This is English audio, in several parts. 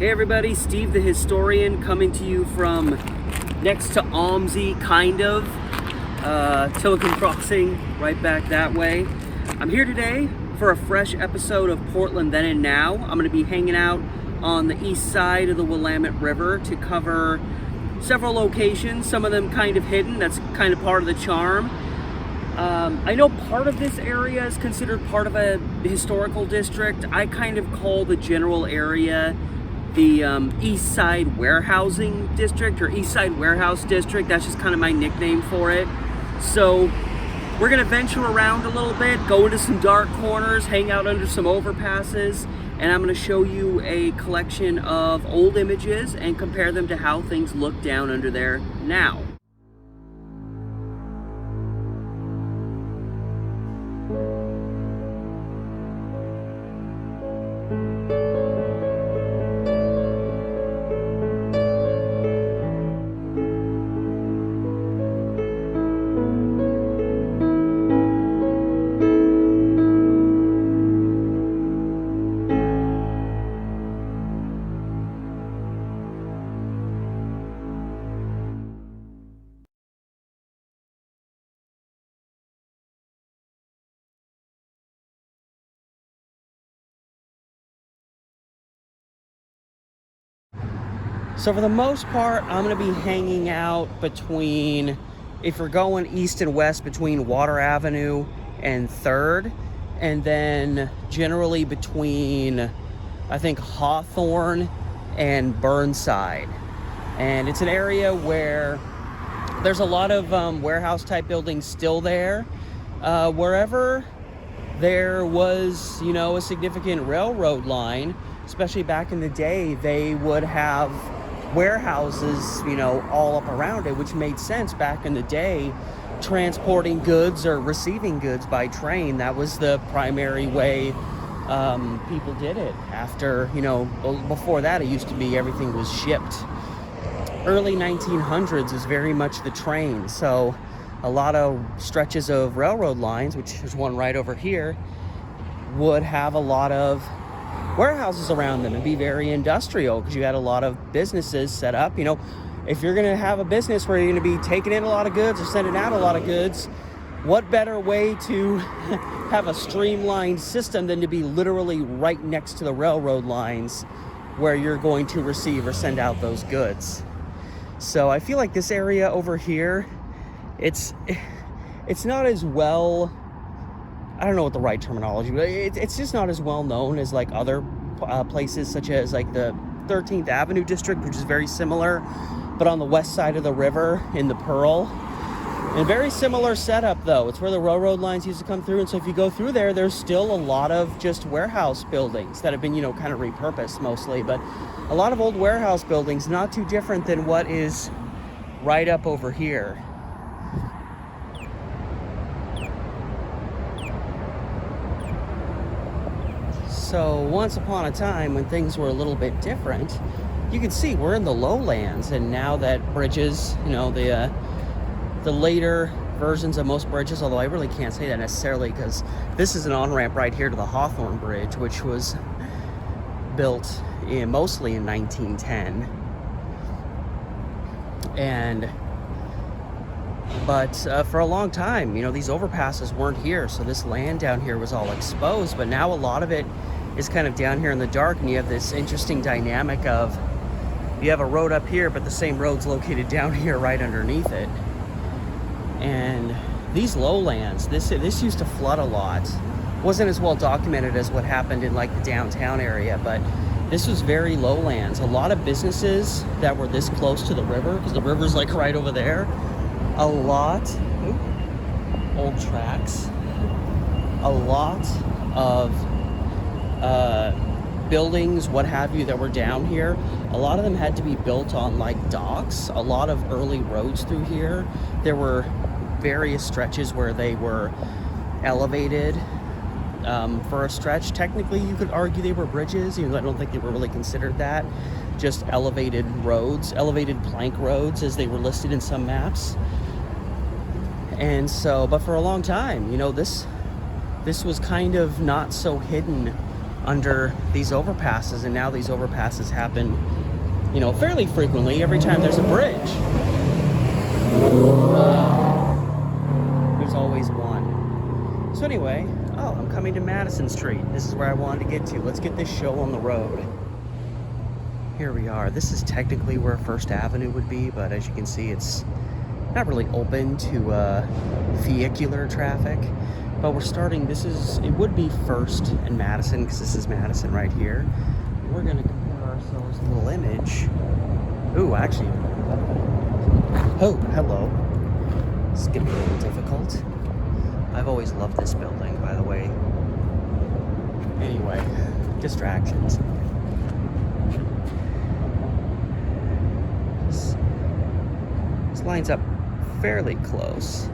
Hey everybody, Steve the Historian coming to you from next to Almsey, kind of. Tillicum Crossing, right back that way. I'm here today for a fresh episode of Portland Then and Now. I'm going to be hanging out on the east side of the Willamette River to cover several locations, some of them kind of hidden. That's kind of part of the charm. I know part of this area is considered part of a historical district. I kind of call the general area the East Side Warehousing District, or East Side Warehouse District. That's just kind of my nickname for it. So we're gonna venture around a little bit, go into some dark corners, hang out under some overpasses, and I'm gonna show you a collection of old images and compare them to how things look down under there now. So for the most part, I'm going to be hanging out between, if we're going east and west, between Water Avenue and 3rd, and then generally between, I think, Hawthorne and Burnside. And it's an area where there's a lot of warehouse type buildings still there. Wherever there was, a significant railroad line, especially back in the day, they would have warehouses, all up around it, which made sense back in the day. Transporting goods or receiving goods by train, that was the primary way people did it. After, before that, it used to be everything was shipped. Early 1900s is very much the train, so a lot of stretches of railroad lines, which is one right over here, would have a lot of warehouses around them and be very industrial, because you had a lot of businesses set up. If you're going to have a business where you're going to be taking in a lot of goods or sending out a lot of goods, what better way to have a streamlined system than to be literally right next to the railroad lines where you're going to receive or send out those goods. So I feel like this area over here, it's not as well, I don't know what the right terminology, but it's just not as well known as like other places, such as like the 13th Avenue district, which is very similar, but on the west side of the river in the Pearl. And very similar setup though. It's where the railroad lines used to come through, and so if you go through there, there's still a lot of just warehouse buildings that have been, kind of repurposed mostly, but a lot of old warehouse buildings, not too different than what is right up over here. So once upon a time, when things were a little bit different, you can see we're in the lowlands, and now that bridges, the later versions of most bridges, although I really can't say that necessarily, because this is an on-ramp right here to the Hawthorne Bridge, which was built mostly in 1910. But for a long time, these overpasses weren't here, so this land down here was all exposed, but now a lot of it is kind of down here in the dark, and you have this interesting dynamic of, you have a road up here, but the same road's located down here right underneath it. And these lowlands, this used to flood a lot. Wasn't as well documented as what happened in like the downtown area, but this was very lowlands. A lot of businesses that were this close to the river, because the river's like right over there, a lot, old tracks, a lot of buildings, what have you, that were down here, a lot of them had to be built on like docks. A lot of early roads through here, there were various stretches where they were elevated for a stretch. Technically, you could argue they were bridges, even though I don't think they were really considered that. Just elevated roads, elevated plank roads, as they were listed in some maps. And so, but for a long time, this was kind of not so hidden under these overpasses, and now these overpasses happen, you know, fairly frequently every time there's a bridge. There's always one. So anyway, oh, I'm coming to Madison Street. This is where I wanted to get to. Let's get this show on the road. Here we are. This is technically where First Avenue would be, but as you can see, it's not really open to vehicular traffic. But we're starting, it would be First and Madison, because this is Madison right here. We're gonna compare ourselves a little image. Ooh, actually, oh, hello. This is gonna be a little difficult. I've always loved this building, by the way. Anyway, distractions. This lines up fairly close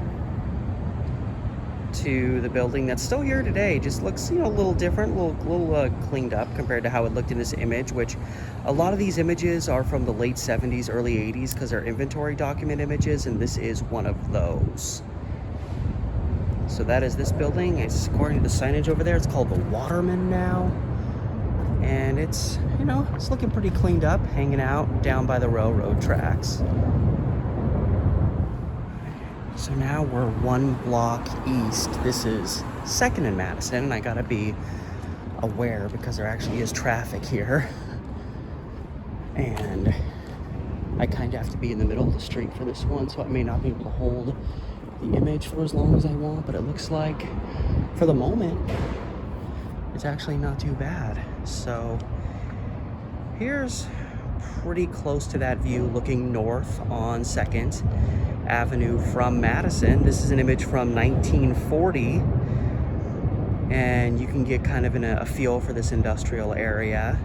to the building that's still here today. Just looks, you know, a little different, a little cleaned up compared to how it looked in this image, which a lot of these images are from the late 70s, early 80s, because they're inventory document images, and this is one of those. So that is this building. It's, according to the signage over there, it's called the Waterman now. And it's, you know, it's looking pretty cleaned up, hanging out down by the railroad tracks. So now we're one block east. This is 2nd and Madison, and I gotta be aware because there actually is traffic here. And I kind of have to be in the middle of the street for this one, so I may not be able to hold the image for as long as I want, but it looks like, for the moment, it's actually not too bad. So here's pretty close to that view looking north on 2nd Avenue from Madison. This is an image from 1940, and you can get kind of a feel for this industrial area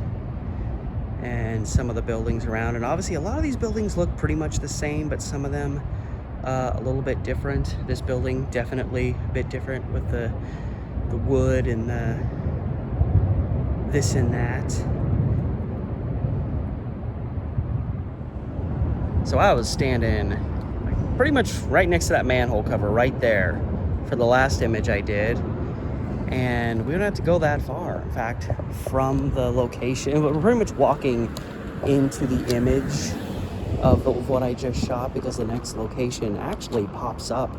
and some of the buildings around. And obviously a lot of these buildings look pretty much the same, but some of them a little bit different. This building definitely a bit different with the wood and the this and that. So I was standing pretty much right next to that manhole cover right there for the last image I did, and we don't have to go that far. In fact, from the location, we're pretty much walking into the image of what I just shot, because the next location actually pops up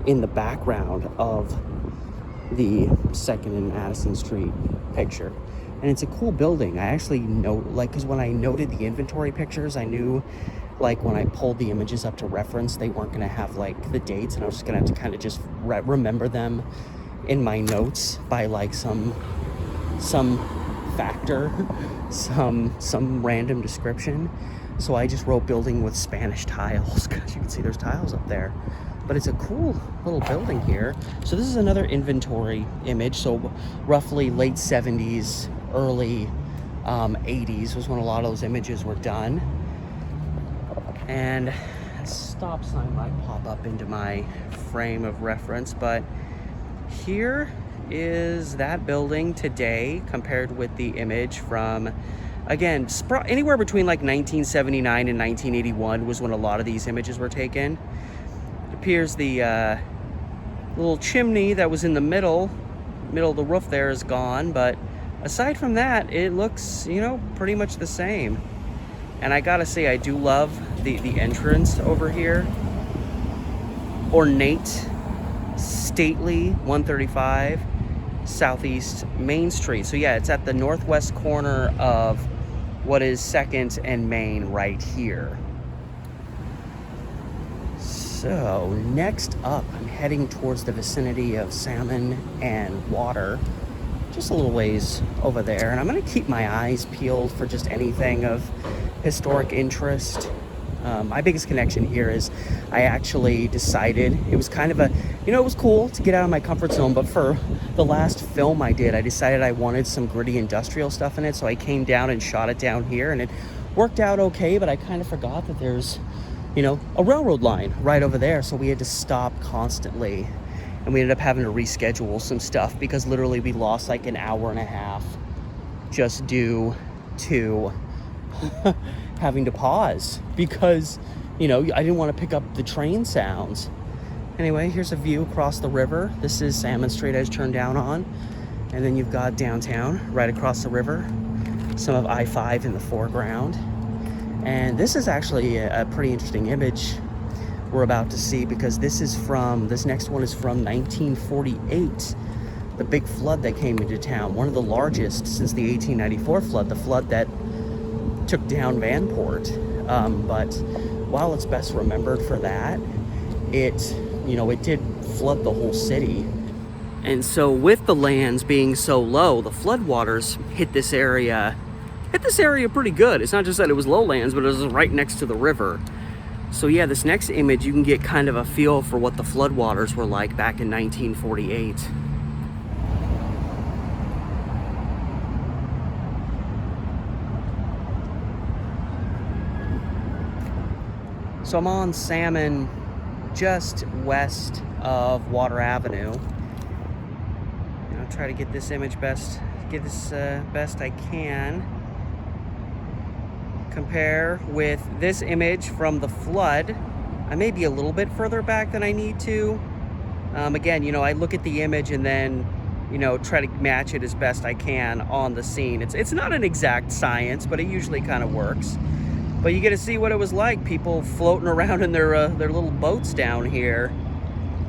in the background of the 2nd and Madison Street picture. And it's a cool building. I actually know, like, because when I noted the inventory pictures, I knew, like, when I pulled the images up to reference, they weren't going to have, like, the dates, and I was just going to have to kind of just remember them in my notes by, like, some factor, some random description. So I just wrote building with Spanish tiles, because you can see there's tiles up there. But it's a cool little building here. So this is another inventory image. So roughly late 70s, early 80s was when a lot of those images were done. And a stop sign might pop up into my frame of reference, but here is that building today compared with the image from, again, anywhere between like 1979 and 1981 was when a lot of these images were taken. It appears the little chimney that was in the middle of the roof there is gone, but aside from that, it looks, you know, pretty much the same. And I gotta say, I do love the entrance over here. Ornate, stately, 135 Southeast Main Street. So yeah, it's at the northwest corner of what is 2nd and Main right here. So next up, I'm heading towards the vicinity of Salmon and Water, just a little ways over there. And I'm gonna keep my eyes peeled for just anything of historic interest. My biggest connection here is I actually decided, it was kind of a, you know, it was cool to get out of my comfort zone, but for the last film I did, I decided I wanted some gritty industrial stuff in it, so I came down and shot it down here, and it worked out okay, but I kind of forgot that there's, you know, a railroad line right over there, so we had to stop constantly, and we ended up having to reschedule some stuff because literally we lost like an hour and a half just due to having to pause because, you know, I didn't want to pick up the train sounds. Anyway, here's a view across the river. This is Salmon Street I just turned down on. And then you've got downtown right across the river, some of I-5 in the foreground. And this is actually a pretty interesting image we're about to see, because this next one is from 1948, the big flood that came into town, one of the largest since the 1894 flood, the flood that took down Vanport. But while it's best remembered for that, it did flood the whole city. And so with the lands being so low, the floodwaters hit this area pretty good. It's not just that it was lowlands, but it was right next to the river. So yeah, this next image, you can get kind of a feel for what the floodwaters were like back in 1948. So I'm on Salmon, just west of Water Avenue. I'll try to get this image best I can. Compare with this image from the flood. I may be a little bit further back than I need to. Again, I look at the image and then, try to match it as best I can on the scene. It's not an exact science, but it usually kind of works. But you get to see what it was like, people floating around in their little boats down here,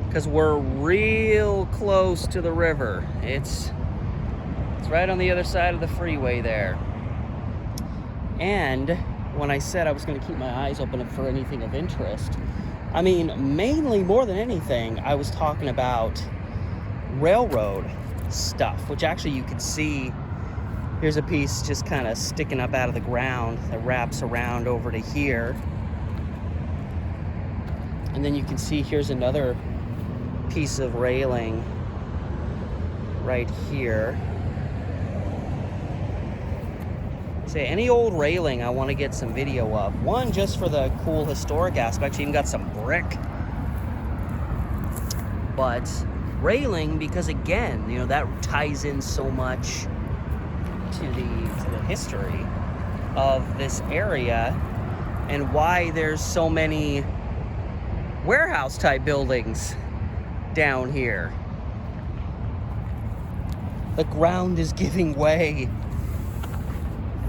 because we're real close to the river. It's right on the other side of the freeway there. And when I said I was going to keep my eyes open for anything of interest, I mean, mainly, more than anything, I was talking about railroad stuff, which actually you could see. Here's a piece just kind of sticking up out of the ground that wraps around over to here. And then you can see here's another piece of railing right here. Say, any old railing I want to get some video of. One, just for the cool historic aspect. She even got some brick. But railing, because again, that ties in so much to the history of this area and why there's so many warehouse type buildings down here. The ground is giving way.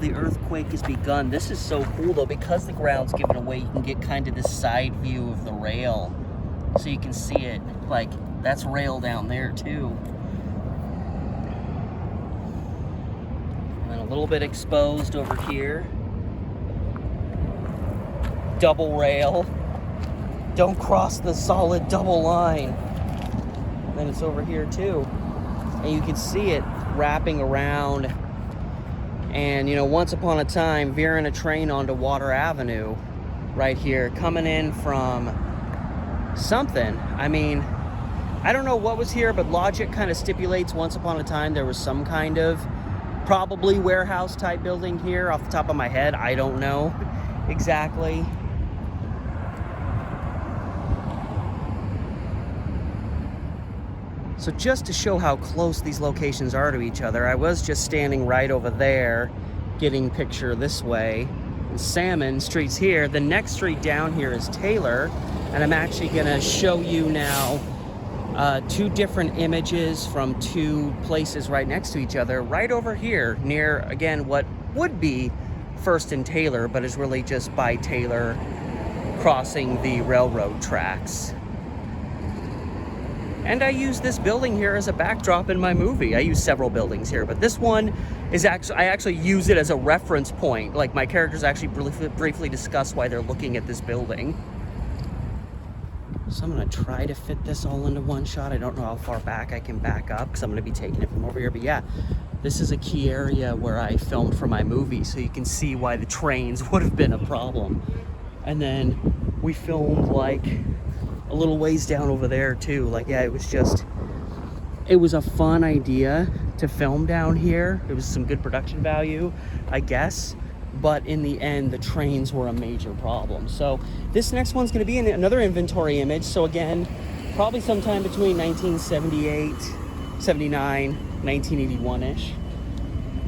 The earthquake has begun. This is so cool though, because the ground's giving away, you can get kind of this side view of the rail. So you can see it, like, that's rail down there too. And then a little bit exposed over here. Double rail. Don't cross the solid double line. And then it's over here too. And you can see it wrapping around. And, once upon a time, veering a train onto Water Avenue right here, coming in from something. I mean, I don't know what was here, but logic kind of stipulates once upon a time there was some kind of probably warehouse type building here. Off the top of my head, I don't know exactly. So just to show how close these locations are to each other, I was just standing right over there, getting picture this way. And Salmon Street's here. The next street down here is Taylor, and I'm actually gonna show you now two different images from two places right next to each other, right over here near, again, what would be First and Taylor, but is really just by Taylor crossing the railroad tracks. And I use this building here as a backdrop in my movie. I use several buildings here, but this one is actually, I actually use it as a reference point. Like, my characters actually briefly discuss why they're looking at this building. So I'm gonna try to fit this all into one shot. I don't know how far back I can back up because I'm gonna be taking it from over here, but yeah, this is a key area where I filmed for my movie, so you can see why the trains would have been a problem. And then we filmed like a little ways down over there too. Like, yeah, it was a fun idea to film down here. It was some good production value, I guess, but in the end the trains were a major problem. So this next one's going to be in another inventory image. So again, probably sometime between 1978, 79, 1981-ish.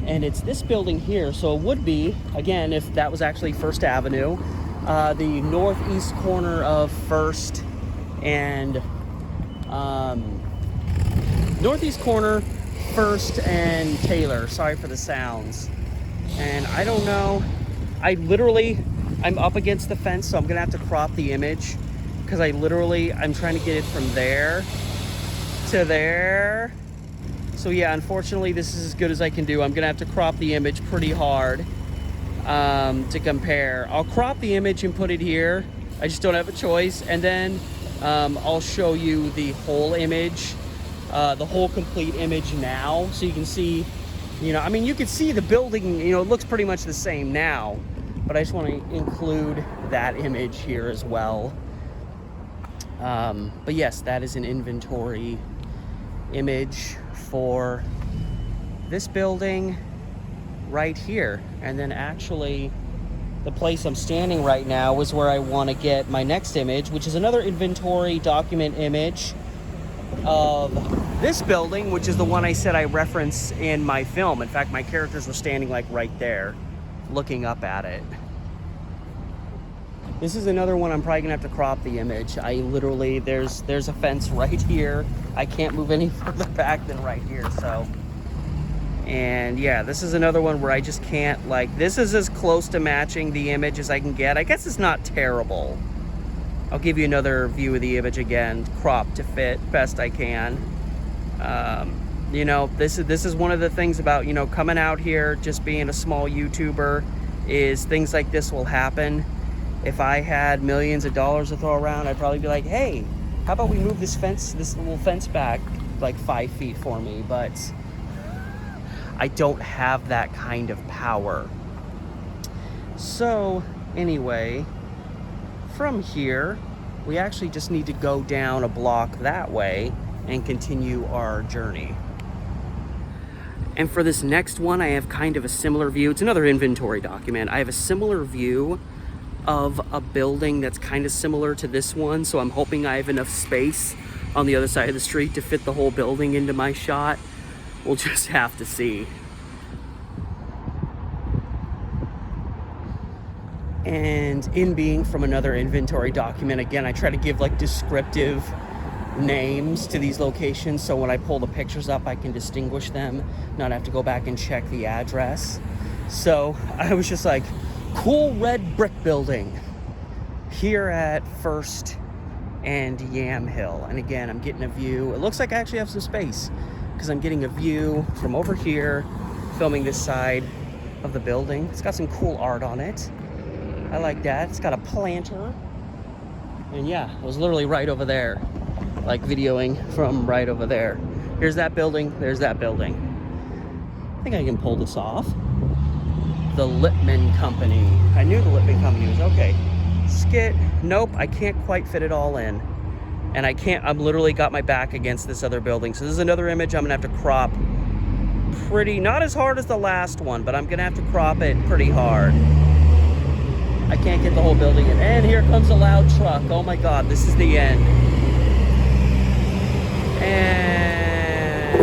And it's this building here. So it would be, again, if that was actually First Avenue, the northeast corner of First and northeast corner, First and Taylor. Sorry for the sounds. And I don't know. I'm up against the fence, so I'm gonna have to crop the image because I'm trying to get it from there to there. So yeah, unfortunately, this is as good as I can do. I'm gonna have to crop the image pretty hard to compare. I'll crop the image and put it here. I just don't have a choice. And then I'll show you the whole image, the whole complete image now, so you can see, you know, I mean, you can see the building, you know, it looks pretty much the same now, but I just want to include that image here as well. But yes, that is an inventory image for this building right here. And then actually the place I'm standing right now is where I want to get my next image, which is another inventory document image of this building, which is the one I said I reference in my film. In fact, my characters were standing like right there looking up at it. This is another one I'm probably gonna have to crop the image. I literally, there's a fence right here. I can't move any further back than right here, so. And yeah, this is another one where I just can't, like, this is as close to matching the image as I can get. I guess it's not terrible. I'll give you another view of the image again, cropped to fit best I can. You know, this is one of the things about, you know, coming out here, just being a small YouTuber, is things like this will happen. If I had millions of dollars to throw around, I'd probably be like, hey, how about we move this little fence back like 5 feet for me? But I don't have that kind of power. So anyway, from here, we actually just need to go down a block that way and continue our journey. And for this next one, I have kind of a similar view. It's another inventory document. I have a similar view of a building that's kind of similar to this one, so I'm hoping I have enough space on the other side of the street to fit the whole building into my shot. We'll just have to see. And in being from another inventory document, again, I try to give like descriptive names to these locations, so when I pull the pictures up, I can distinguish them, not have to go back and check the address. So I was just like, cool red brick building here at First and Yamhill. And again, I'm getting a view. It looks like I actually have some space because I'm getting a view from over here, filming this side of the building. It's got some cool art on it. I like that. It's got a planter. And yeah, it was literally right over there, like videoing from right over there. Here's that building, there's that building. I think I can pull this off. The Lippman Company. I knew the Lippman Company was okay. Skit, nope, I can't quite fit it all in. And I can't, I'm literally got my back against this other building. So this is another image I'm gonna have to crop pretty, not as hard as the last one, but I'm gonna have to crop it pretty hard. I can't get the whole building in. And here comes a loud truck. Oh my God, this is the end. And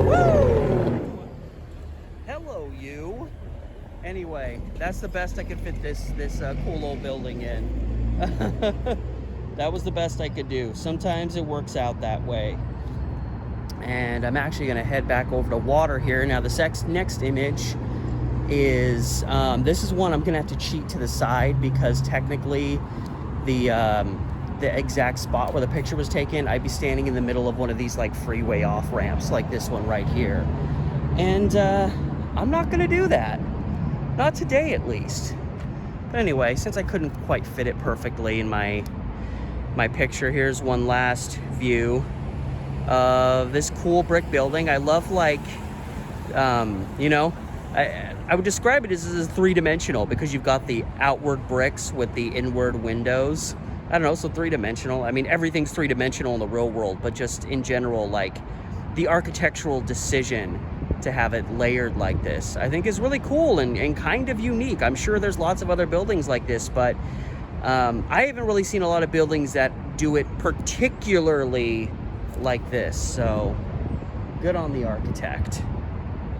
woo! Hello, you. Anyway, that's the best I could fit this cool old building in. That was the best I could do. Sometimes it works out that way. And I'm actually gonna head back over to water here. Now the next image is, this is one I'm gonna have to cheat to the side because technically the exact spot where the picture was taken, I'd be standing in the middle of one of these like freeway off ramps like this one right here. And I'm not gonna do that. Not today at least. But anyway, since I couldn't quite fit it perfectly in my picture, here's one last view of this cool brick building. I love, like, you know, I would describe it as three-dimensional because you've got the outward bricks with the inward windows. I don't know, so three-dimensional. I mean, everything's three-dimensional in the real world, but just in general, like, the architectural decision to have it layered like this, I think is really cool and kind of unique. I'm sure there's lots of other buildings like this, but I haven't really seen a lot of buildings that do it particularly like this, so good on the architect.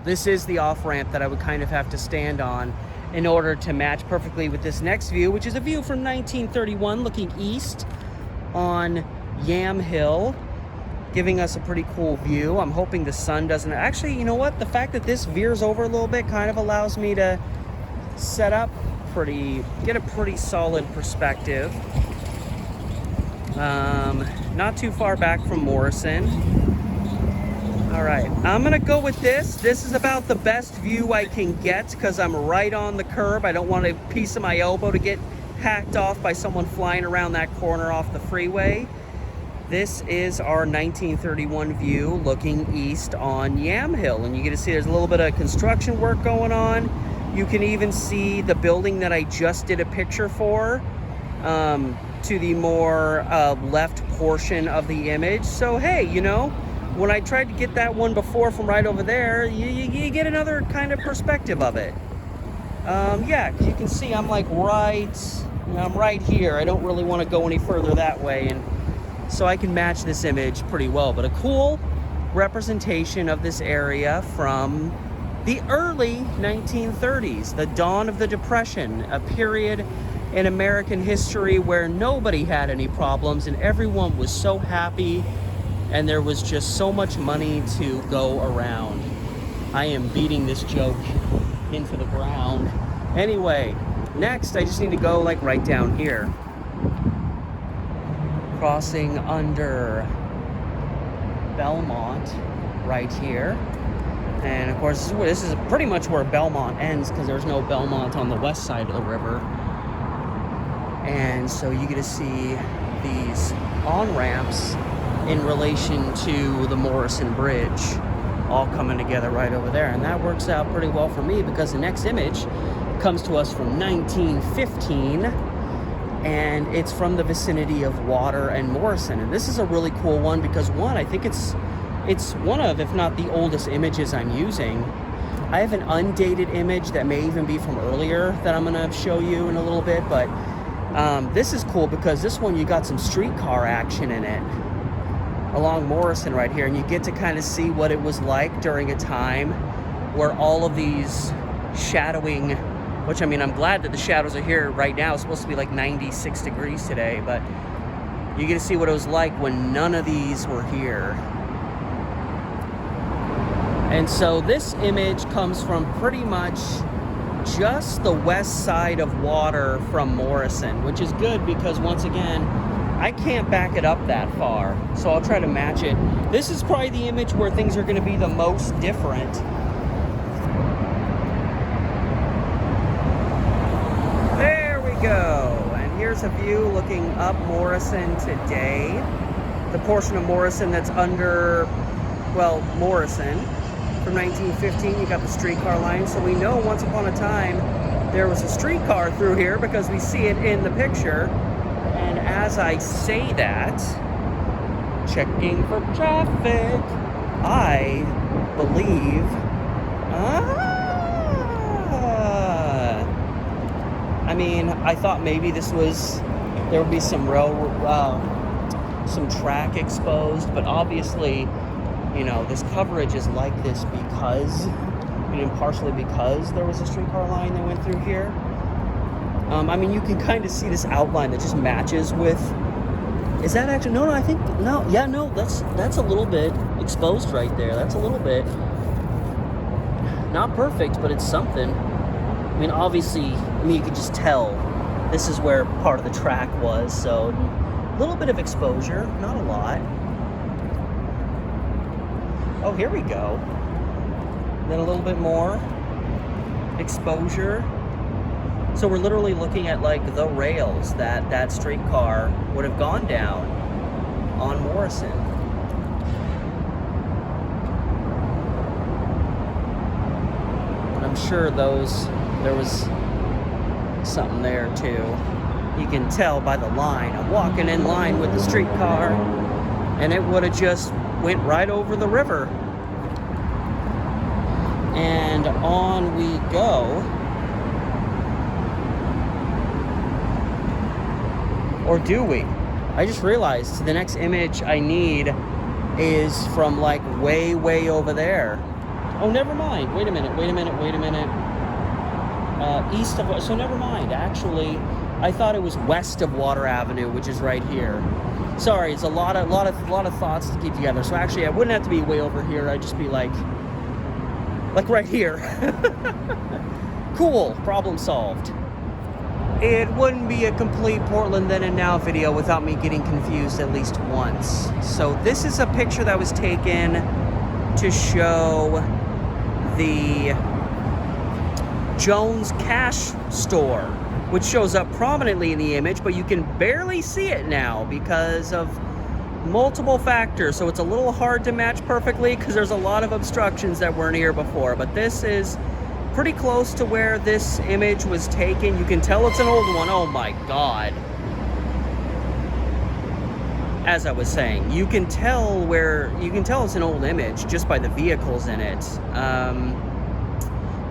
This is the off-ramp that I would kind of have to stand on in order to match perfectly with this next view, which is a view from 1931 looking east on Yamhill. giving us a pretty cool view. I'm hoping the sun doesn't... Actually, you know what? The fact that this veers over a little bit kind of allows me to set up get a pretty solid perspective. Not too far back from Morrison. All right, I'm gonna go with this. This is about the best view I can get because I'm right on the curb. I don't want a piece of my elbow to get hacked off by someone flying around that corner off the freeway. This is our 1931 view looking east on Yamhill, and you get to see there's a little bit of construction work going on. You can even see the building that I just did a picture for to the more left portion of the image. So hey, you know, when I tried to get that one before from right over there, you get another kind of perspective of it. Yeah, you can see I'm like I'm right here. I don't really want to go any further that way, and so I can match this image pretty well. But a cool representation of this area from the early 1930s, the dawn of the Depression, a period in American history where nobody had any problems and everyone was so happy and there was just so much money to go around. I am beating this joke into the ground. Anyway, next I just need to go like right down here. Crossing under Belmont right here. And of course, this is pretty much where Belmont ends because there's no Belmont on the west side of the river. And so you get to see these on-ramps in relation to the Morrison Bridge all coming together right over there. And that works out pretty well for me because the next image comes to us from 1915. And it's from the vicinity of Water and Morrison. And this is a really cool one because one, I think it's one of, if not the oldest images I'm using. I have an undated image that may even be from earlier that I'm gonna show you in a little bit, but this is cool because this one you got some streetcar action in it along Morrison right here, and you get to kind of see what it was like during a time where all of these shadowing, which I mean, I'm glad that the shadows are here right now. It's supposed to be like 96 degrees today, but you get to see what it was like when none of these were here. And so this image comes from pretty much just the west side of Water from Morrison, which is good because once again, I can't back it up that far. So I'll try to match it. This is probably the image where things are gonna be the most different. There we go. And here's a view looking up Morrison today. The portion of Morrison that's under, well, Morrison. From 1915, you got the streetcar line. So we know once upon a time there was a streetcar through here because we see it in the picture. And as I say that, checking for traffic, I believe, I mean, I thought maybe this was, there would be some some track exposed, but obviously, you know, this coverage is like this because, I mean, partially because there was a streetcar line that went through here. I mean, you can kind of see this outline that just matches with, is that actually, no, I think, no, yeah, no, that's a little bit exposed right there. That's a little bit, not perfect, but it's something. I mean, obviously, I mean, you could just tell this is where part of the track was, so a little bit of exposure, not a lot. Oh, here we go. Then a little bit more exposure. So we're literally looking at like the rails that streetcar would have gone down on Morrison. And I'm sure there was something there too. You can tell by the line. I'm walking in line with the streetcar, and it would have just went right over the river. And on we go. Or do we? I just realized the next image I need is from like way, way over there. Oh, never mind. Wait a minute. East of, so never mind. Actually, I thought it was west of Water Avenue, which is right here. Sorry, it's a lot of thoughts to keep together. So actually, I wouldn't have to be way over here. I'd just be like right here. Cool, problem solved. It wouldn't be a complete Portland then and now video without me getting confused at least once. So this is a picture that was taken to show the Jones Cash Store, which shows up prominently in the image, but you can barely see it now because of multiple factors. So it's a little hard to match perfectly because there's a lot of obstructions that weren't here before. But this is pretty close to where this image was taken. You can tell it's an old one. Oh my God. As I was saying, you can tell it's an old image just by the vehicles in it.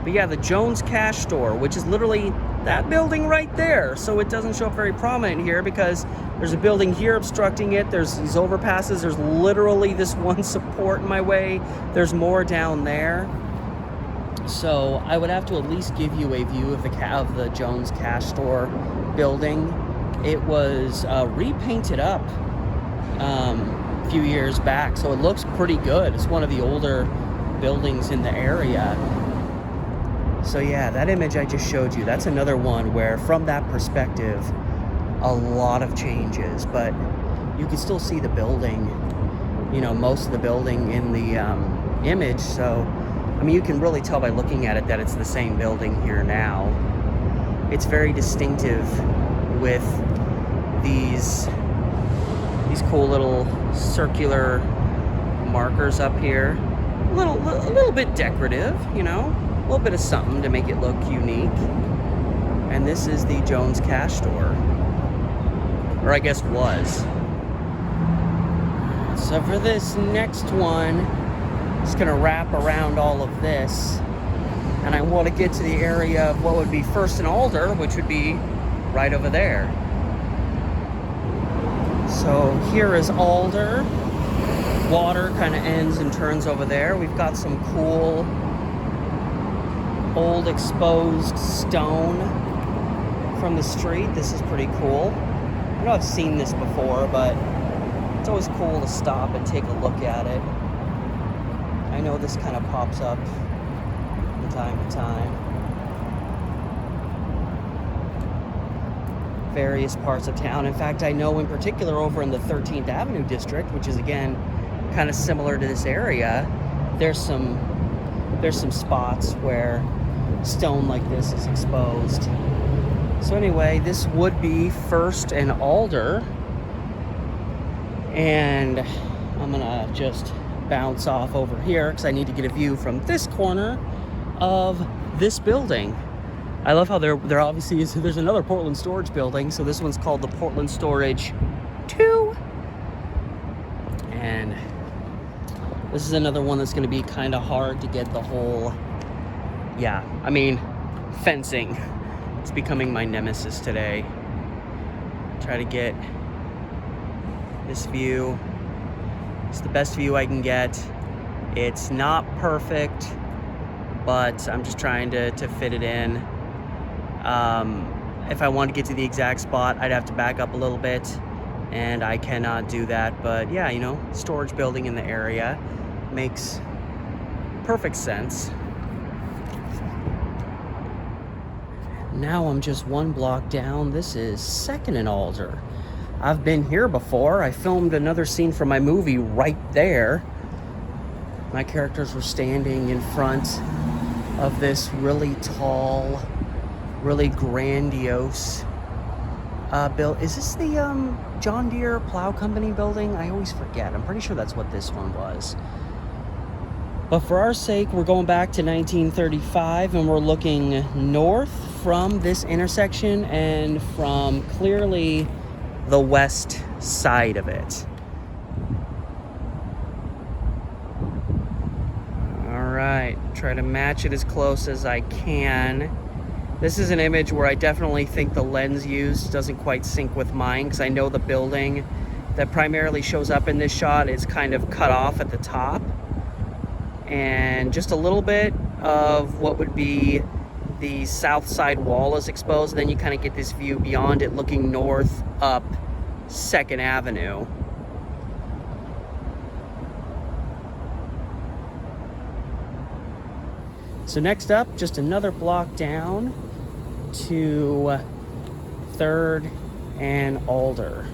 But yeah, the Jones Cash Store, which is literally that building right there. So it doesn't show up very prominent here because there's a building here obstructing it. There's these overpasses. There's literally this one support in my way. There's more down there. So I would have to at least give you a view of the Jones Cash Store building. It was repainted up a few years back, so it looks pretty good. It's one of the older buildings in the area. So yeah, that image I just showed you, that's another one where from that perspective, a lot of changes, but you can still see the building, you know, most of the building in the image. So I mean, you can really tell by looking at it that it's the same building here now. It's very distinctive with these cool little circular markers up here. A little bit decorative, you know, a little bit of something to make it look unique. And this is the Jones Cash Store, or I guess was. So for this next one, just gonna wrap around all of this, and I want to get to the area of what would be First and Alder, which would be right over there. So here is Alder. Water kind of ends and turns over there. We've got some cool old exposed stone from the street. This is pretty cool. I know I've seen this before, but it's always cool to stop and take a look at it. I know this kind of pops up from time to time. Various parts of town. In fact, I know in particular over in the 13th Avenue district, which is again kind of similar to this area, there's some spots where stone like this is exposed. So anyway, this would be First and Alder, and I'm gonna just bounce off over here because I need to get a view from this corner of this building. I love how there obviously is, there's another Portland storage building, so this one's called the Portland Storage 2. And this is another one that's going to be kind of hard to get the whole, yeah, I mean, fencing. It's becoming my nemesis today. Try to get this view. It's the best view I can get. It's not perfect, but I'm just trying to fit it in. If I want to get to the exact spot, I'd have to back up a little bit, and I cannot do that. But yeah, you know, storage building in the area makes perfect sense. Now I'm just one block down. This is 2nd and Alder. I've been here before. I filmed another scene from my movie right there. My characters were standing in front of this really tall, really grandiose build. Is this the John Deere Plow Company building? I always forget. I'm pretty sure that's what this one was. But for our sake, we're going back to 1935, and we're looking north from this intersection and from clearly the west side of it. All right, try to match it as close as I can. This is an image where I definitely think the lens used doesn't quite sync with mine, because I know the building that primarily shows up in this shot is kind of cut off at the top. And just a little bit of what would be the south side wall is exposed. Then you kind of get this view beyond it looking north up 2nd Avenue. So next up, just another block down to 3rd and Alder.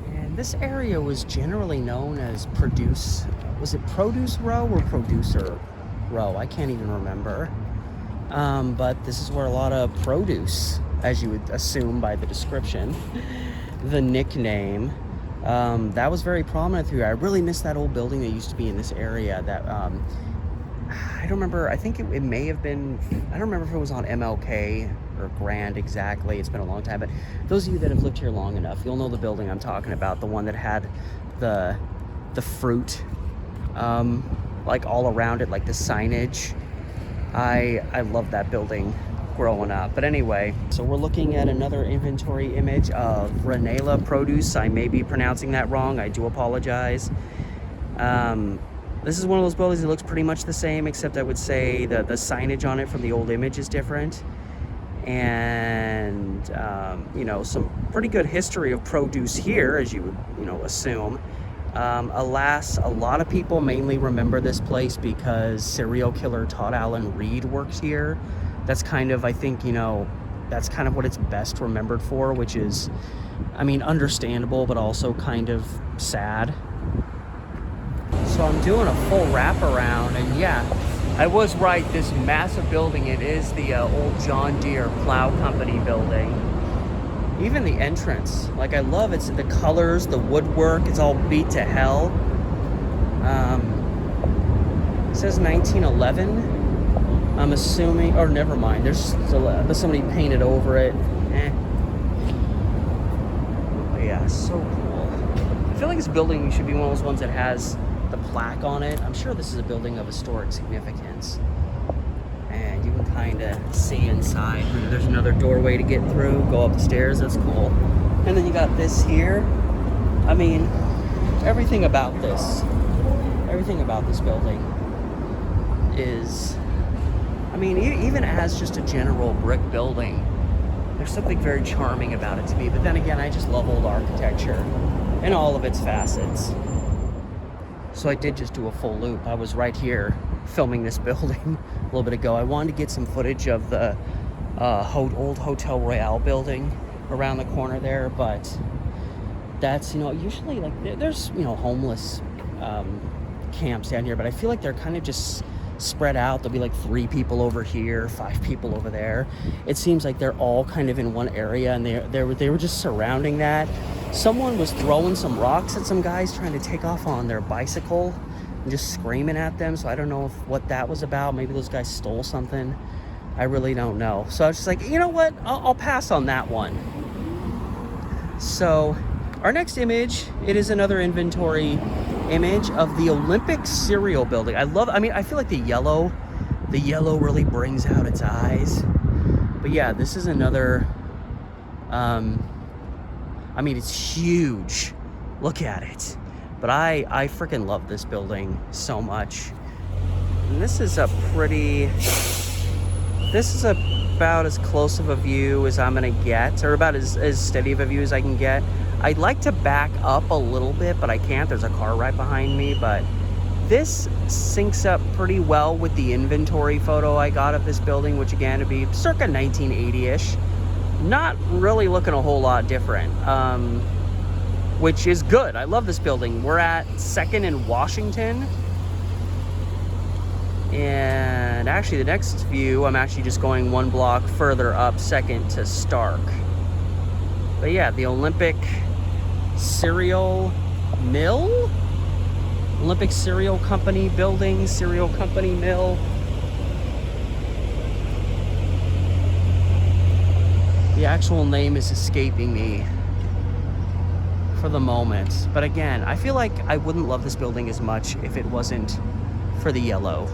And this area was generally known as Produce. Was it Produce Row or Producer Row? I can't even remember. But this is where a lot of produce, as you would assume by the description, the nickname, that was very prominent through here. I really miss that old building that used to be in this area that, I don't remember, I think it may have been, I don't remember if it was on MLK or Grand exactly. It's been a long time, but those of you that have lived here long enough, you'll know the building I'm talking about, the one that had the fruit, like all around it, like the signage. I love that building growing up. But anyway, so we're looking at another inventory image of Ranela Produce. I may be pronouncing that wrong. I do apologize. This is one of those buildings that looks pretty much the same, except I would say the signage on it from the old image is different. And, you know, some pretty good history of produce here, as you would, you know, assume. Alas, a lot of people mainly remember this place because serial killer Todd Allen Reed works here. That's kind of, I think, you know, that's kind of what it's best remembered for, which is, I mean, understandable, but also kind of sad. So I'm doing a full wraparound, and yeah, I was right. This massive building, it is the old John Deere Plow Company building. Even the entrance, like I love it. It's the colors, the woodwork, it's all beat to hell. It says 1911. I'm assuming, or never mind. There's still somebody painted over it. But yeah, so cool. I feel like this building should be one of those ones that has the plaque on it. I'm sure this is a building of historic significance. And you can kind of see inside. There's another doorway to get through. Go up the stairs. That's cool. And then you got this here. I mean, everything about this building is, I mean, even as just a general brick building, there's something very charming about it to me. But then again, I just love old architecture in all of its facets. So I did just do a full loop. I was right here filming this building a little bit ago. I wanted to get some footage of the old Hotel Royale building around the corner there, but that's, you know, usually like there's, you know, homeless camps down here, but I feel like they're kind of just spread out. There'll be like 3 people over here, 5 people over there. It seems like they're all kind of in one area, and they were just surrounding that. Someone was throwing some rocks at some guys trying to take off on their bicycle and just screaming at them. So I don't know what that was about. Maybe those guys stole something. I really don't know. So I was just like, you know what? I'll pass on that one. So our next image, it is another inventory image of the Olympic cereal building. I feel like the yellow really brings out its eyes. But yeah, this is another, I mean, it's huge. Look at it. But I freaking love this building so much. And this is about as close of a view as I'm gonna get, or about as steady of a view as I can get. I'd like to back up a little bit, but I can't. There's a car right behind me, but this syncs up pretty well with the inventory photo I got of this building, which again would be circa 1980-ish. Not really looking a whole lot different, which is good. I love this building. We're at 2nd and Washington. And actually the next view, I'm actually just going 1 block further up 2nd to Stark. But yeah, the Olympic Cereal Mill? Olympic Cereal Company building, Cereal Company Mill. The actual name is escaping me for the moment. But again, I feel like I wouldn't love this building as much if it wasn't for the yellow.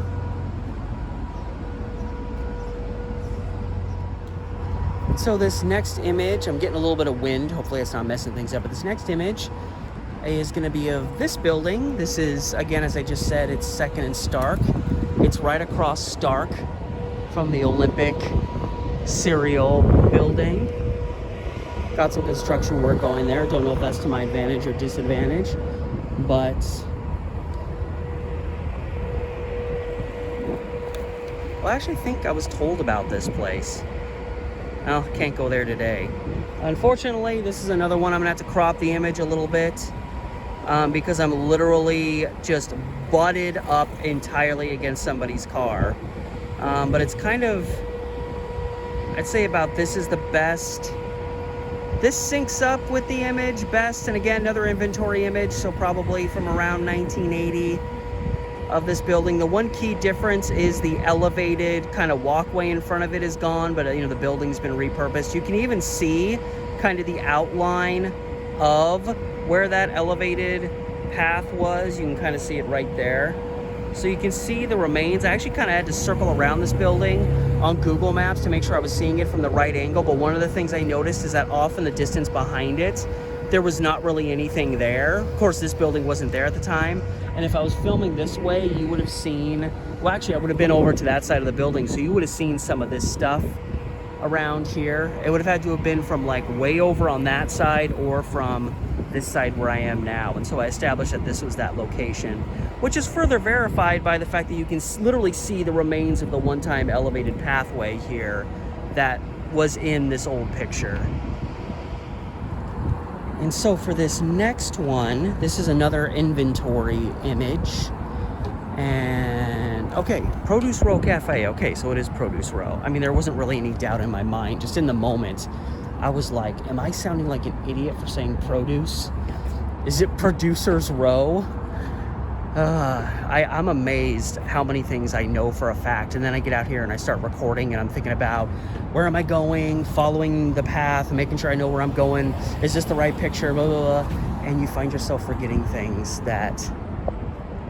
So this next image, I'm getting a little bit of wind. Hopefully it's not messing things up. But this next image is going to be of this building. This is, again, as I just said, it's 2nd and Stark. It's right across Stark from the Olympic cereal building. Got some construction work going there. Don't know if that's to my advantage or disadvantage, but well, I actually think I was told about this place. Well, can't go there today. Unfortunately, this is another one I'm gonna have to crop the image a little bit because I'm literally just butted up entirely against somebody's car. But it's kind of, I'd say about this is the best. This syncs up with the image best, and again, another inventory image, so probably from around 1980 of this building. The one key difference is the elevated kind of walkway in front of it is gone, but you know, the building's been repurposed. You can even see kind of the outline of where that elevated path was. You can kind of see it right there. So you can see the remains. I actually kind of had to circle around this building on Google Maps to make sure I was seeing it from the right angle, but one of the things I noticed is that off in the distance behind it, there was not really anything there. Of course, this building wasn't there at the time, and if I was filming this way, you would have seen, well, actually, I would have been over to that side of the building, so you would have seen some of this stuff around here. It would have had to have been from like way over on that side or from this side where I am now, and so I established that this was that location, which is further verified by the fact that you can literally see the remains of the one-time elevated pathway here that was in this old picture. And so for this next one, this is another inventory image. And okay, Produce Row Cafe. Okay, so it is Produce Row. I mean, there wasn't really any doubt in my mind. Just in the moment, I was like, am I sounding like an idiot for saying produce? Is it Producers Row? I'm amazed how many things I know for a fact, and then I get out here and I start recording and I'm thinking about where am I going, following the path, making sure I know where I'm going, is this the right picture, blah, blah, blah, and you find yourself forgetting things that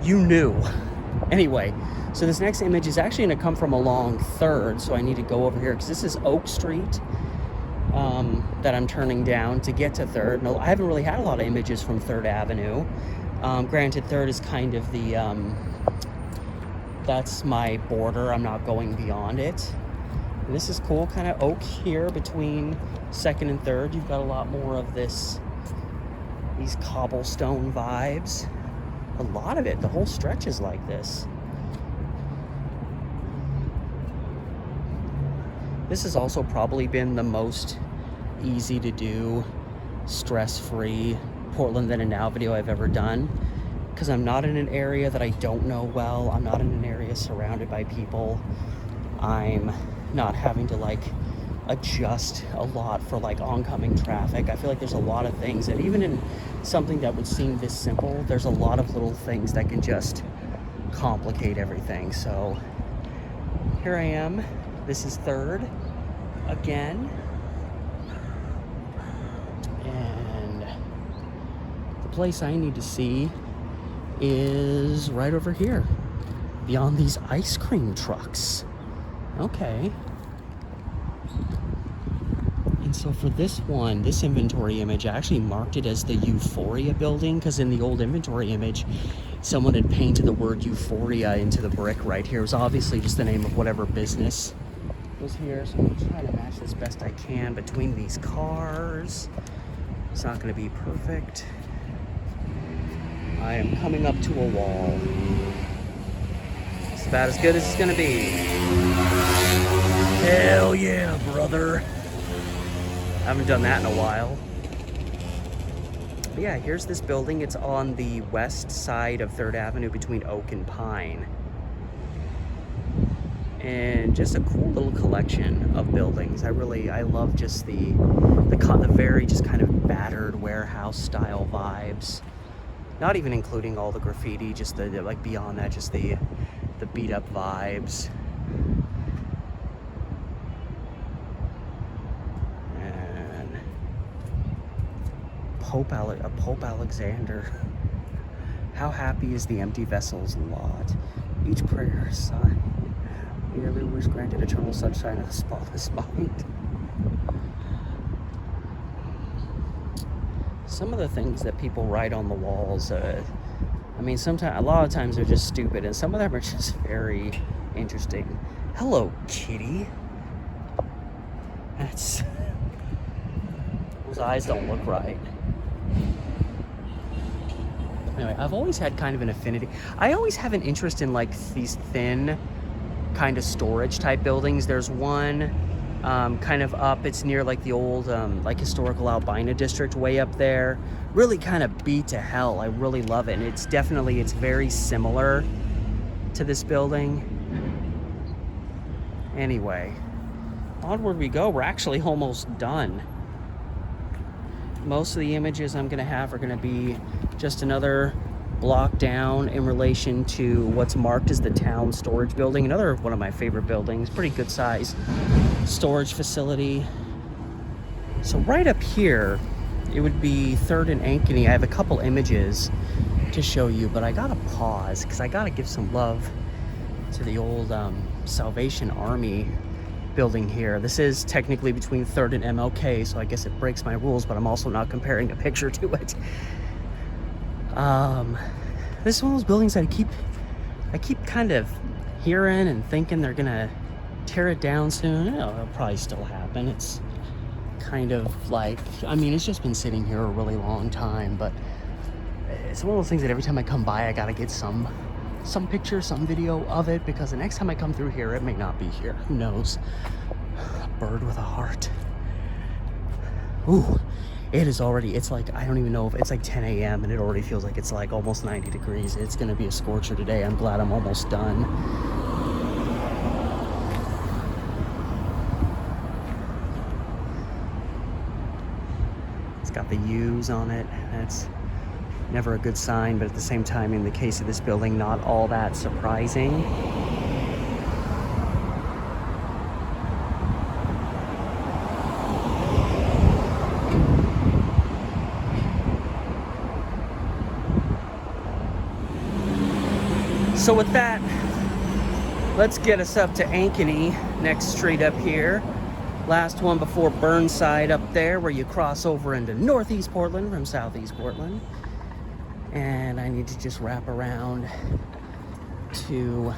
you knew. Anyway, so this next image is actually going to come from along 3rd, so I need to go over here because this is Oak Street that I'm turning down to get to 3rd. No, I haven't really had a lot of images from 3rd Avenue. Granted, 3rd is kind of the, that's my border. I'm not going beyond it. And this is cool, kind of oak here between 2nd and 3rd. You've got a lot more of these cobblestone vibes. A lot of it, the whole stretch is like this. This has also probably been the most easy to do, stress-free Portland Then and Now video I've ever done, because I'm not in an area that I don't know well. I'm not in an area surrounded by people. I'm not having to like adjust a lot for like oncoming traffic. I feel like there's a lot of things that even in something that would seem this simple, there's a lot of little things that can just complicate everything. So here I am. This is 3rd again. And the place I need to see is right over here, beyond these ice cream trucks. Okay. And so for this one, this inventory image, I actually marked it as the Euphoria building, because in the old inventory image, someone had painted the word Euphoria into the brick right here. It was obviously just the name of whatever business was here. So I'm trying to match this best I can between these cars. It's not going to be perfect. I am coming up to a wall. It's about as good as it's going to be. Hell yeah, brother. I haven't done that in a while. But yeah, here's this building. It's on the west side of 3rd Avenue between Oak and Pine. And just a cool little collection of buildings. I love just the very just kind of battered warehouse style vibes. Not even including all the graffiti, just the like beyond that, just the beat up vibes. And Pope Alexander. How happy is the empty vessels lot? Each prayer is signed. We every wish granted eternal sunshine of the spotless mind. Some of the things that people write on the walls, I mean, a lot of times they're just stupid, and some of them are just very interesting. Hello, kitty. That's... Those eyes don't look right. Anyway, I've always had kind of an affinity. I always have an interest in like these thin kind of storage type buildings. There's one kind of up, it's near like the old like historical Albina district way up there. Really kind of beat to hell. I really love it. And it's very similar to this building. Anyway, onward we go. We're actually almost done. Most of the images I'm gonna have are gonna be just another block down in relation to what's marked as the town storage building. Another one of my favorite buildings, pretty good size storage facility. So right up here, it would be 3rd and Ankeny. I have a couple images to show you, but I gotta pause because I gotta give some love to the old Salvation Army building here. This is technically between 3rd and MLK, so I guess it breaks my rules, but I'm also not comparing a picture to it. This is one of those buildings that I keep kind of hearing and thinking they're gonna tear it down soon. It'll probably still happen. It's kind of like, I mean, it's just been sitting here a really long time, but it's one of those things that every time I come by, I gotta get some picture, some video of it, because the next time I come through here, it may not be here. Who knows? A bird with a heart. Ooh, it is already, it's like, I don't even know if it's like 10 a.m. and it already feels like it's like almost 90 degrees. It's gonna be a scorcher today. I'm glad I'm almost done. It's got the U's on it. That's never a good sign, but at the same time, in the case of this building, not all that surprising. So with that, let's get us up to Ankeny, next street up here. Last one before Burnside up there, where you cross over into northeast Portland from southeast Portland. And I need to just wrap around to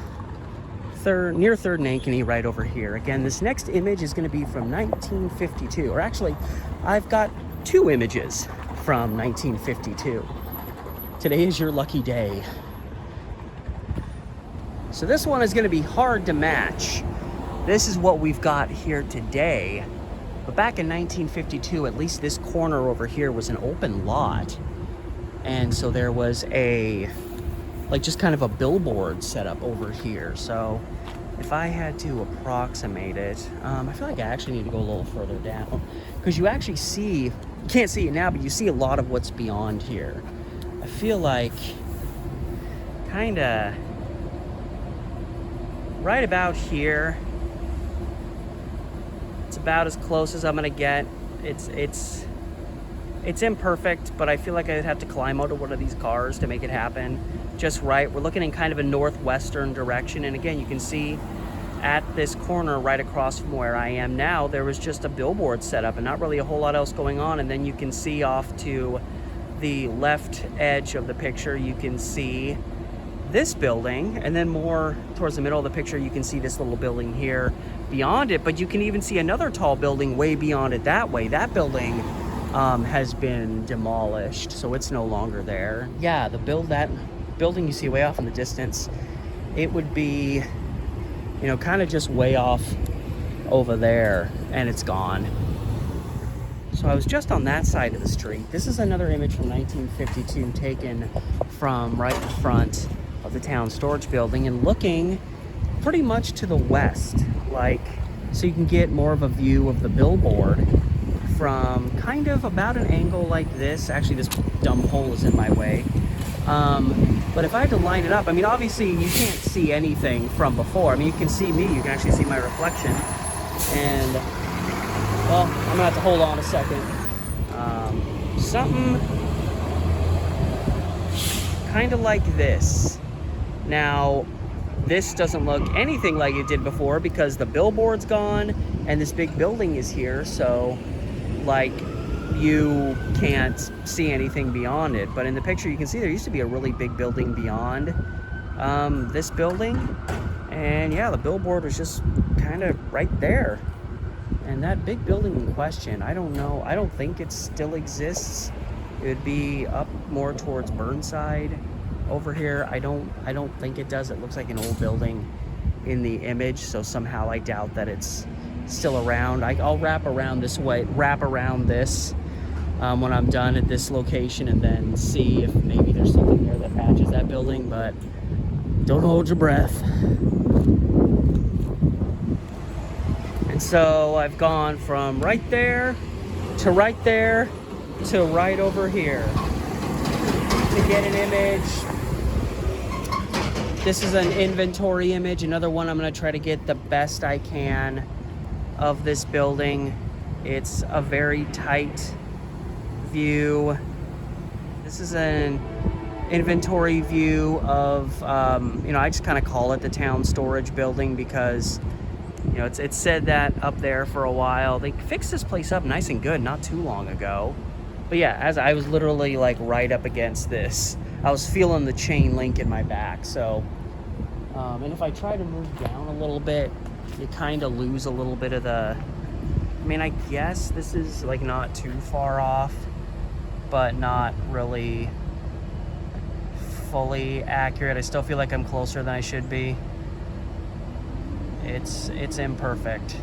near 3rd and Ankeny right over here. Again, this next image is going to be from 1952. Or actually, I've got 2 images from 1952. Today is your lucky day. So this one is going to be hard to match. This is what we've got here today. But back in 1952, at least this corner over here was an open lot. And so there was just kind of a billboard set up over here. So if I had to approximate it, I feel like I actually need to go a little further down, because you actually see, you can't see it now, but you see a lot of what's beyond here. I feel like kind of right about here. It's about as close as I'm gonna get. It's imperfect, but I feel like I'd have to climb out of one of these cars to make it happen just right. We're looking in kind of a northwestern direction, and again, you can see at this corner right across from where I am now, there was just a billboard set up and not really a whole lot else going on. And then you can see off to the left edge of the picture, you can see this building, and then more towards the middle of the picture, you can see this little building here beyond it, but you can even see another tall building way beyond it that way. That building has been demolished, so it's no longer there. Yeah, that building you see way off in the distance, it would be, you know, kind of just way off over there, and it's gone. So I was just on that side of the street. This is another image from 1952 taken from right in front of the town storage building and looking pretty much to the west, like, so you can get more of a view of the billboard from kind of about an angle like this. Actually, this dumb pole is in my way. But if I had to line it up, I mean, obviously you can't see anything from before. I mean, you can see me, you can actually see my reflection. And, well, I'm gonna have to hold on a second. Something kind of like this. Now, this doesn't look anything like it did before because the billboard's gone and this big building is here, so like you can't see anything beyond it. But in the picture you can see there used to be a really big building beyond this building, And yeah, the billboard was just kind of right there. And that big building in question, I don't know. I don't think it still exists. It would be up more towards Burnside over here. I don't think it does. It looks like an old building in the image, so somehow I doubt that it's still around. I'll wrap around this when I'm done at this location, and then see if maybe there's something there that matches that building, but don't hold your breath. And so I've gone from right there to right there to right over here to get an image. This is an inventory image, another one I'm going to try to get the best I can of this building. It's a very tight view. This is an inventory view of, I just kind of call it the town storage building because, it's said that up there for a while. They fixed this place up nice and good not too long ago. But yeah, as I was literally like right up against this, I was feeling the chain link in my back. So, and if I try to move down a little bit, you kind of lose a little bit of the, I guess this is like not too far off, but not really fully accurate. I still feel like I'm closer than I should be. It's imperfect.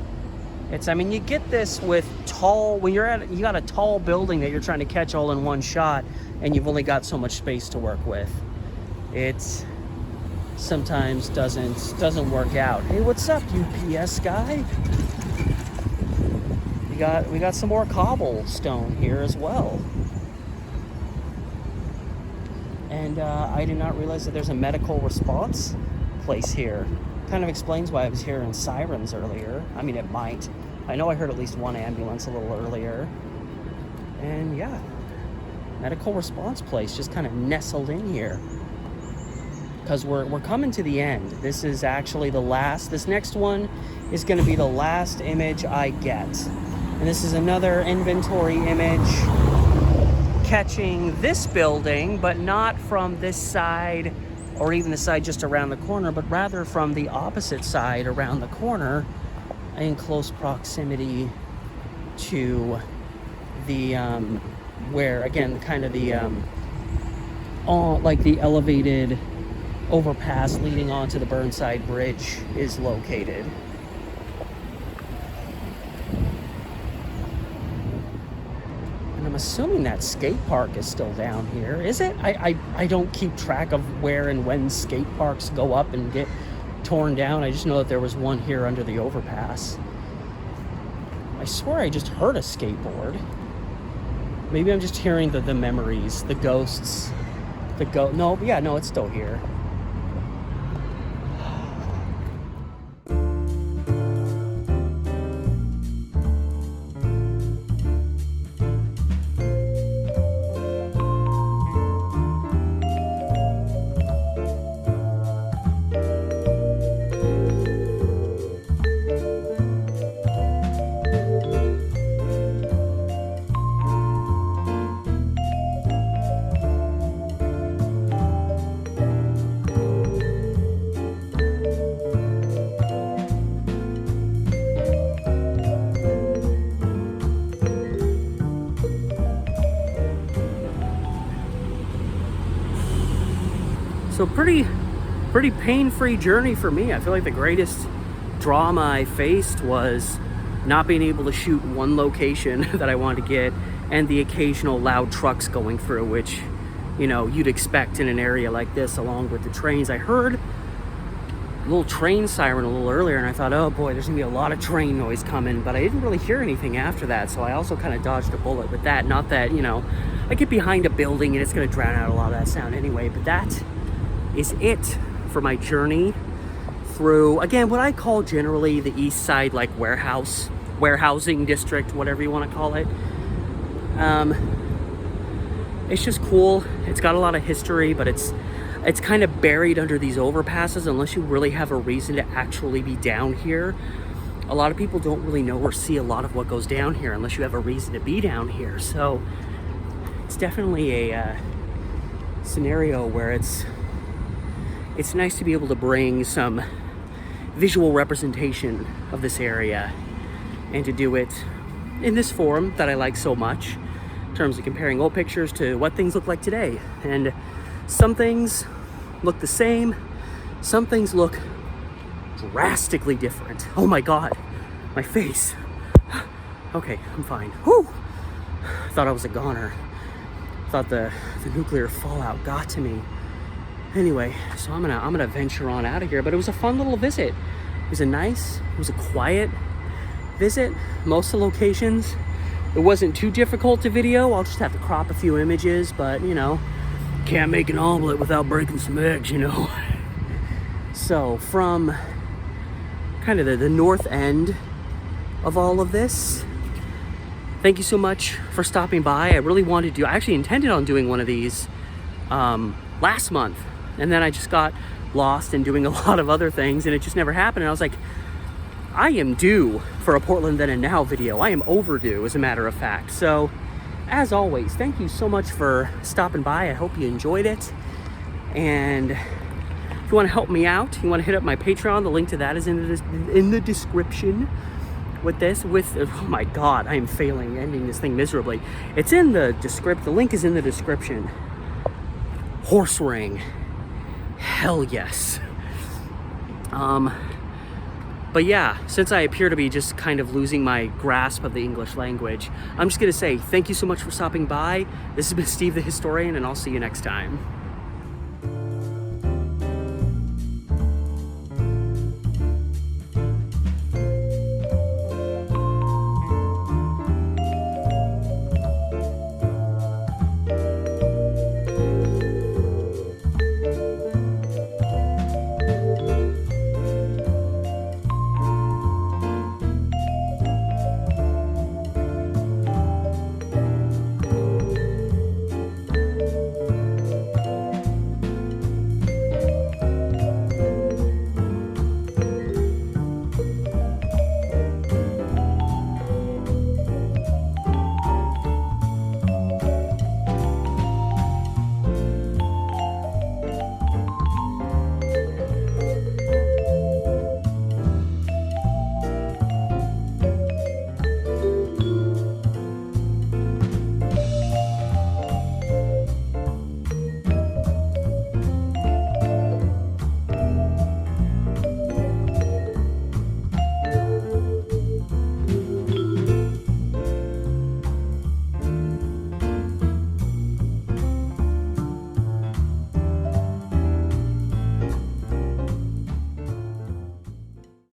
You get this with when you got a tall building that you're trying to catch all in one shot, and you've only got so much space to work with. It sometimes doesn't work out. Hey, what's up, UPS guy? We got some more cobblestone here as well. And I did not realize that there's a medical response place here. Kind of explains why I was hearing sirens earlier. It might. I know I heard at least one ambulance a little earlier. And yeah, medical response place just kind of nestled in here. Because we're coming to the end. This is actually the last. This next one is going to be the last image I get. And this is another inventory image catching this building, but not from this side or even the side just around the corner, but rather from the opposite side around the corner in close proximity to the where again kind of the like the elevated overpass leading onto the Burnside Bridge is located. And I'm assuming that skate park is still down here. Is it? I don't keep track of where and when skate parks go up and get torn down. I just know that there was one here under the overpass. I swear I just heard a skateboard. Maybe I'm just hearing the memories, the ghosts. No, it's still here. So pretty pain-free journey for me. I feel like the greatest drama I faced was not being able to shoot one location that I wanted to get, and the occasional loud trucks going through, which, you'd expect in an area like this, along with the trains. I heard a little train siren a little earlier, and I thought, oh boy, there's gonna be a lot of train noise coming, but I didn't really hear anything after that, so I also kind of dodged a bullet with that. Not that, I get behind a building and it's gonna drown out a lot of that sound anyway, but that is it for my journey through, again, what I call generally the east side, like warehousing district, whatever you want to call it. It's just cool. It's got a lot of history, but it's kind of buried under these overpasses unless you really have a reason to actually be down here. A lot of people don't really know or see a lot of what goes down here unless you have a reason to be down here. So it's definitely a scenario where it's nice to be able to bring some visual representation of this area and to do it in this form that I like so much in terms of comparing old pictures to what things look like today. And some things look the same, some things look drastically different. Oh my God, my face. Okay, I'm fine. Whew. Thought I was a goner. Thought the nuclear fallout got to me. Anyway, so I'm gonna venture on out of here. But it was a fun little visit. It was a quiet visit. Most of the locations, it wasn't too difficult to video. I'll just have to crop a few images, but you know, can't make an omelet without breaking some eggs, you know. So from kind of the north end of all of this, thank you so much for stopping by. I really wanted to, I actually intended on doing one of these last month, and then I just got lost in doing a lot of other things and it just never happened. And I was like, I am due for a Portland Then and Now video. I am overdue, as a matter of fact. So as always, thank you so much for stopping by. I hope you enjoyed it. And if you want to help me out, you want to hit up my Patreon, the link to that is in the description. Oh my God, I am failing, ending this thing miserably. It's in the description, the link is in the description. Horse ring, hell yes. But yeah, since I appear to be just kind of losing my grasp of the English language, I'm just gonna say thank you so much for stopping by. This has been Steve the Historian, and I'll see you next time.